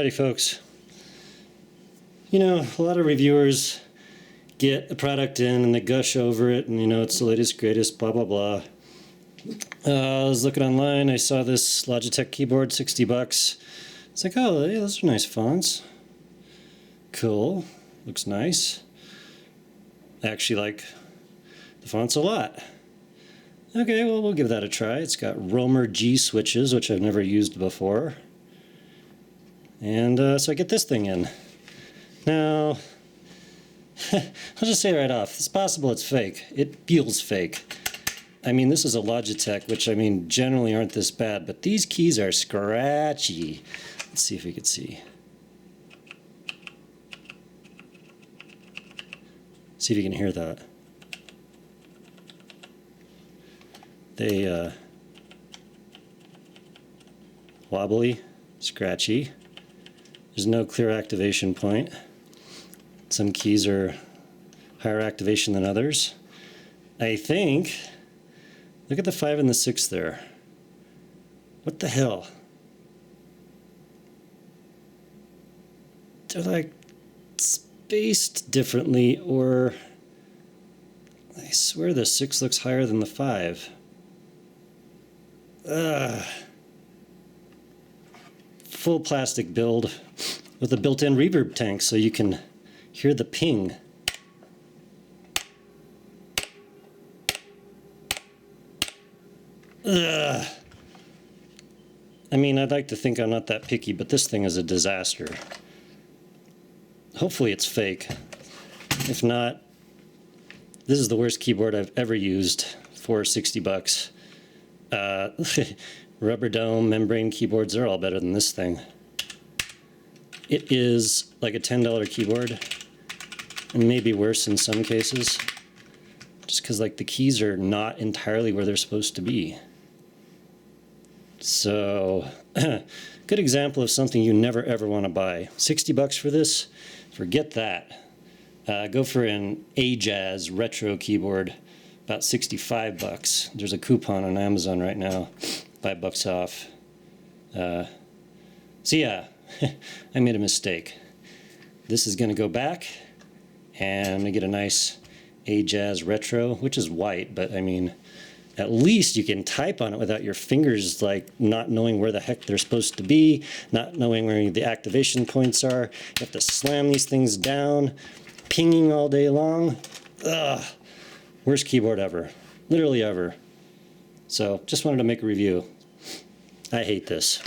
Howdy folks. You know, a lot of reviewers get a product in and they gush over it and it's the latest greatest blah blah blah. I was looking online, I saw this Logitech keyboard, $60. It's like, oh yeah, those are nice fonts. Cool, looks nice. I actually like the fonts a lot. Okay, well we'll give that a try. It's got Romer G switches, which I've never used before. And so I get this thing in. Now, I'll just say right off, it's possible it's fake. It feels fake. I mean, this is a Logitech, which I mean generally aren't this bad, but these keys are scratchy. Let's see if we can see. See if you can hear that. They wobbly, scratchy. There's no clear activation point. Some keys are higher activation than others. I think, look at the 5 and the 6 there. What the hell? They're like spaced differently, or I swear the 6 looks higher than the 5. Full plastic build with a built-in reverb tank so you can hear the ping. I mean, I'd like to think I'm not that picky, but this thing is a disaster. Hopefully it's fake. If not, this is the worst keyboard I've ever used for $60. Rubber dome, membrane keyboards are all better than this thing. It is like a $10 keyboard, and maybe worse in some cases, just because like the keys are not entirely where they're supposed to be. So, good example of something you never ever want to buy. $60 for this? Forget that. Go for an Ajaz retro keyboard, about $65. There's a coupon on Amazon right now, $5 off. So yeah, I made a mistake. This is going to go back, and I'm going to get a nice Ajaz retro, which is white, but I mean, at least you can type on it without your fingers like not knowing where the heck they're supposed to be, not knowing where the activation points are. You have to slam these things down, pinging all day long. Ugh. Worst keyboard ever. Literally ever. So, just wanted to make a review. I hate this.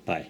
Bye.